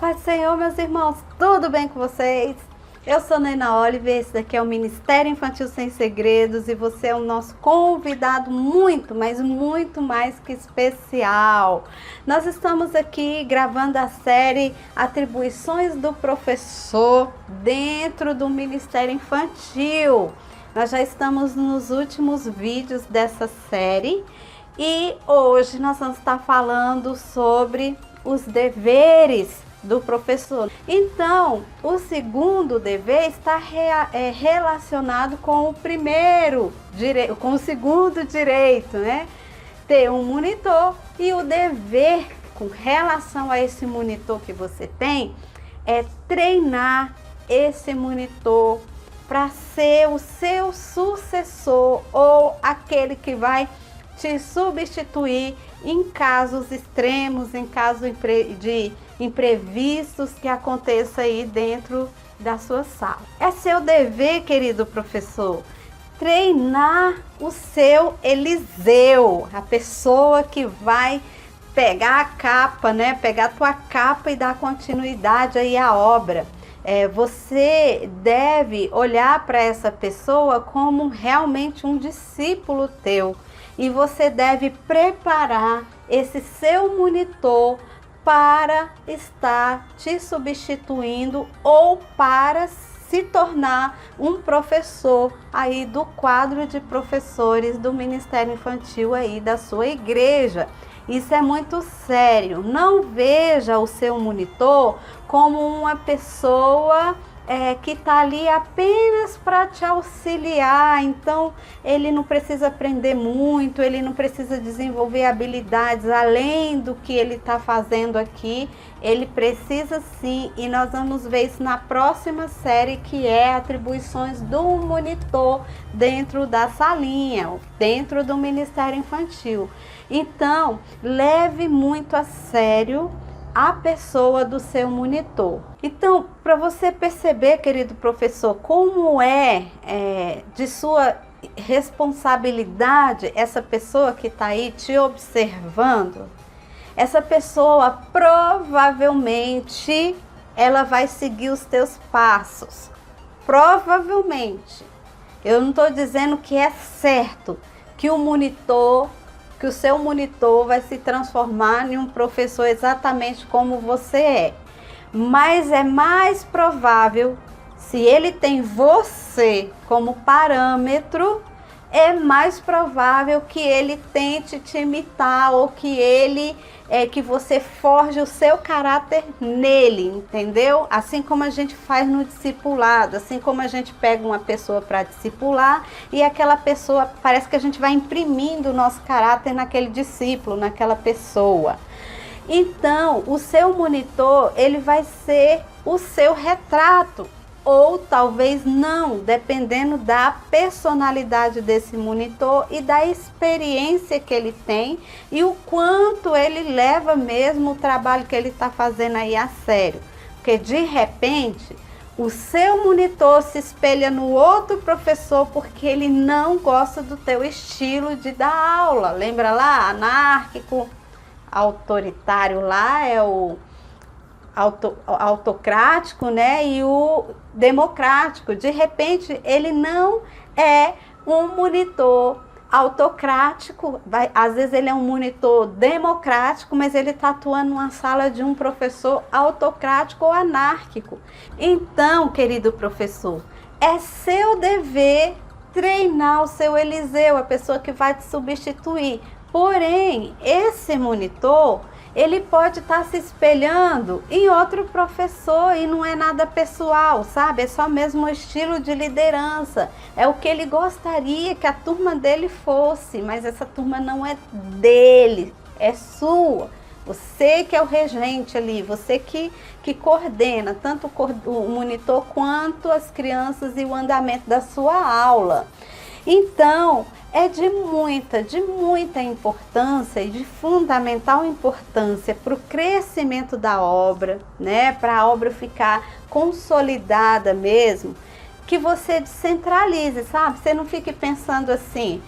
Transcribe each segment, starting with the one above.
paz do Senhor, meus irmãos, tudo bem com vocês? Eu sou Nena Oliver, esse daqui é o Ministério Infantil Sem Segredos e você é o nosso convidado muito, mas muito mais que especial. Nós estamos aqui gravando a série Atribuições do Professor dentro do Ministério Infantil. Nós já estamos nos últimos vídeos dessa série e hoje nós vamos estar falando sobre os deveres do professor. Então, o segundo dever está relacionado com o primeiro direito, com o segundo direito, né? Ter um monitor, e o dever com relação a esse monitor que você tem é treinar esse monitor para ser o seu sucessor ou aquele que vai te substituir em casos extremos, em casos de imprevistos que aconteça aí dentro da sua sala. É seu dever, querido professor, treinar o seu Eliseu, a pessoa que vai pegar a capa, né? Pegar a tua capa e dar continuidade aí à obra. Você deve olhar para essa pessoa como realmente um discípulo teu. E você deve preparar esse seu monitor para estar te substituindo ou para se tornar um professor aí do quadro de professores do Ministério Infantil aí da sua igreja. Isso é muito sério. Não veja o seu monitor como uma pessoa que está ali apenas para te auxiliar. Então ele não precisa aprender muito, ele não precisa desenvolver habilidades além do que ele está fazendo aqui. Ele precisa sim, e nós vamos ver isso na próxima série, que é atribuições do monitor dentro da salinha, dentro do Ministério Infantil. Então leve muito a sério a pessoa do seu monitor. Então, para você perceber, querido professor, como é de sua responsabilidade essa pessoa que está aí te observando, essa pessoa provavelmente ela vai seguir os teus passos. Provavelmente. Eu não estou dizendo que é certo que o seu monitor vai se transformar em um professor exatamente como você é. Mas é mais provável, se ele tem você como parâmetro, é mais provável que ele tente te imitar ou que você forje o seu caráter nele, entendeu? Assim como a gente faz no discipulado, assim como a gente pega uma pessoa para discipular e aquela pessoa, parece que a gente vai imprimindo o nosso caráter naquele discípulo, naquela pessoa. Então, o seu monitor, ele vai ser o seu retrato, ou talvez não, dependendo da personalidade desse monitor e da experiência que ele tem e o quanto ele leva mesmo o trabalho que ele está fazendo aí a sério. Porque de repente o seu monitor se espelha no outro professor porque ele não gosta do teu estilo de dar aula. Lembra lá? Anárquico, autoritário lá é o autocrático, né? E o democrático. De repente ele não é um monitor autocrático, às vezes ele é um monitor democrático, mas ele está atuando numa sala de um professor autocrático ou anárquico. Então, querido professor, é seu dever treinar o seu Eliseu, a pessoa que vai te substituir. Porém, esse monitor, ele pode estar se espelhando em outro professor e não é nada pessoal, sabe? É só mesmo o estilo de liderança. É o que ele gostaria que a turma dele fosse, mas essa turma não é dele, é sua. Você que é o regente ali, você que coordena tanto o monitor quanto as crianças e o andamento da sua aula. Então, é de muita importância e de fundamental importância para o crescimento da obra, né? Para a obra ficar consolidada mesmo, que você descentralize, sabe? Você não fique pensando assim,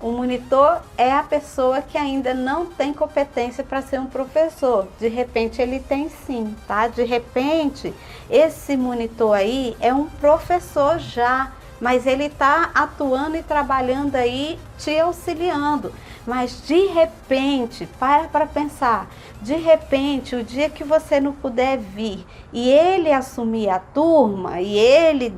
O monitor é a pessoa que ainda não tem competência para ser um professor. De repente ele tem sim, tá? De repente esse monitor aí é um professor já, mas ele está atuando e trabalhando aí, te auxiliando. Mas de repente, para pensar, de repente, o dia que você não puder vir e ele assumir a turma e ele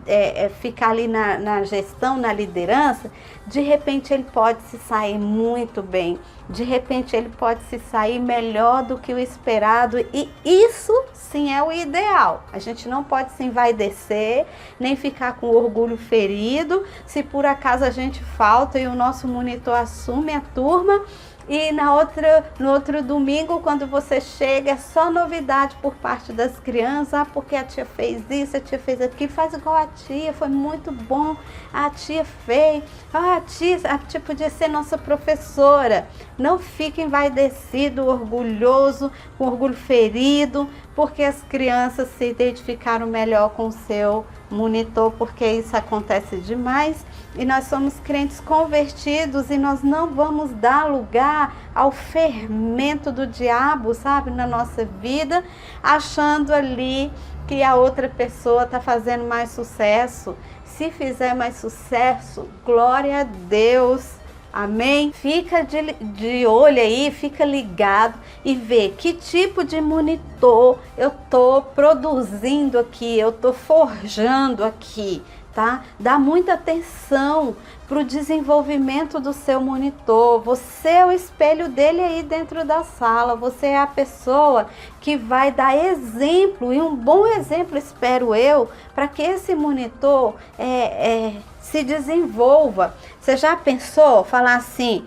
ficar ali na gestão, na liderança, de repente ele pode se sair muito bem, de repente ele pode se sair melhor do que o esperado, e isso sim é o ideal. A gente não pode se envaidecer, nem ficar com orgulho ferido, se por acaso a gente falta e o nosso monitor assume a turma, e no outro domingo, quando você chega, é só novidade por parte das crianças. Porque a tia fez isso, a tia fez aquilo. Faz igual a tia, foi muito bom. A tia fez. A tia podia ser nossa professora. Não fique envaidecido, orgulhoso, com orgulho ferido, porque as crianças se identificaram melhor com o seu monitor, porque isso acontece demais. E nós somos crentes convertidos e nós não vamos dar lugar ao fermento do diabo, sabe, na nossa vida, achando ali que a outra pessoa está fazendo mais sucesso. Se fizer mais sucesso, glória a Deus. Amém? Fica de olho aí, fica ligado e vê que tipo de monitor eu tô produzindo aqui, eu tô forjando aqui, tá? Dá muita atenção para o desenvolvimento do seu monitor. Você é o espelho dele aí dentro da sala, você é a pessoa que vai dar exemplo, e um bom exemplo, espero eu, para que esse monitor se desenvolva. Você já pensou falar assim,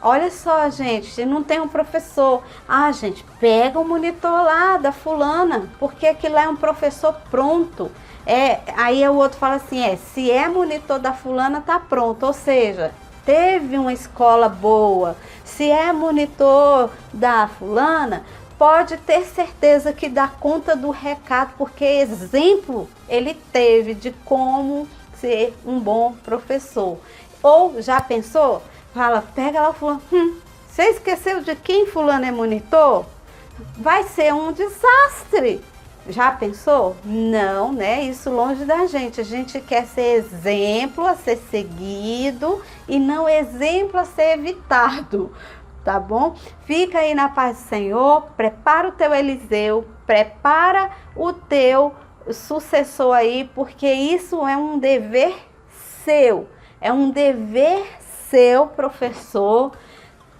olha só, gente, não tem um professor. Ah, gente, pega o monitor lá da fulana, porque aquilo lá é um professor pronto. Aí o outro fala assim, se é monitor da fulana, tá pronto. Ou seja, teve uma escola boa. Se é monitor da fulana, pode ter certeza que dá conta do recado, porque exemplo ele teve de como ser um bom professor. Ou já pensou? Fala, pega lá o fulano. Você esqueceu de quem fulano é monitor? Vai ser um desastre. Já pensou? Não, né? Isso longe da gente. A gente quer ser exemplo a ser seguido e não exemplo a ser evitado. Tá bom? Fica aí na paz do Senhor. Prepara o teu Eliseu. Prepara o teu sucessor aí, porque isso é um dever seu. É um dever seu, professor,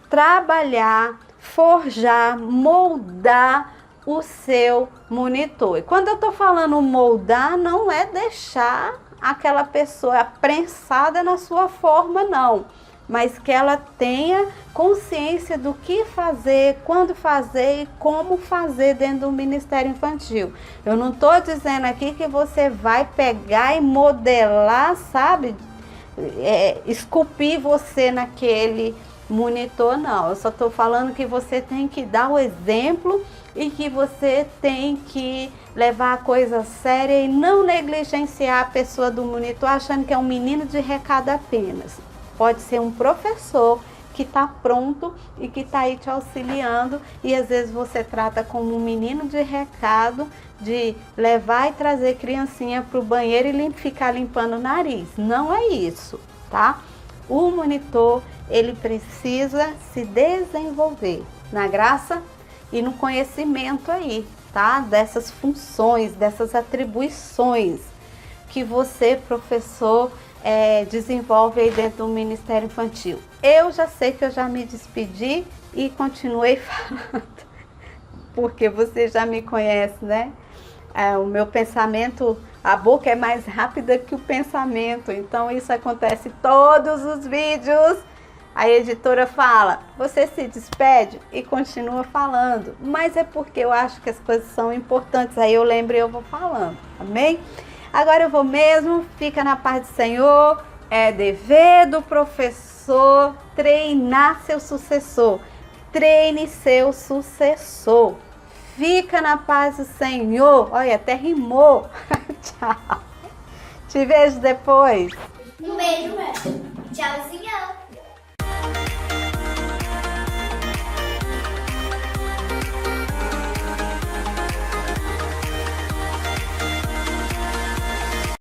trabalhar, forjar, moldar o seu monitor. E quando eu estou falando moldar, não é deixar aquela pessoa prensada na sua forma, não. Mas que ela tenha consciência do que fazer, quando fazer e como fazer dentro do Ministério Infantil. Eu não estou dizendo aqui que você vai pegar e modelar, sabe? Esculpir você naquele monitor, não. Eu só estou falando que você tem que dar o exemplo e que você tem que levar a coisa séria e não negligenciar a pessoa do monitor achando que é um menino de recado apenas. Pode ser um professor que está pronto e que está aí te auxiliando, e às vezes você trata como um menino de recado, de levar e trazer criancinha para o banheiro e ficar limpando o nariz. Não é isso, tá? O monitor, ele precisa se desenvolver na graça e no conhecimento aí, tá? Dessas funções, dessas atribuições que você, professor, desenvolve aí dentro do Ministério Infantil. Eu já sei que eu já me despedi e continuei falando, porque você já me conhece, né? O meu pensamento, a boca é mais rápida que o pensamento, então isso acontece em todos os vídeos. A editora fala, você se despede e continua falando, mas é porque eu acho que as coisas são importantes, aí eu lembro e eu vou falando, amém? Agora eu vou mesmo, fica na paz do Senhor. É dever do professor treinar seu sucessor. Treine seu sucessor. Fica na paz do Senhor. Olha, até rimou. Tchau. Te vejo depois. Um beijo, tchauzinho.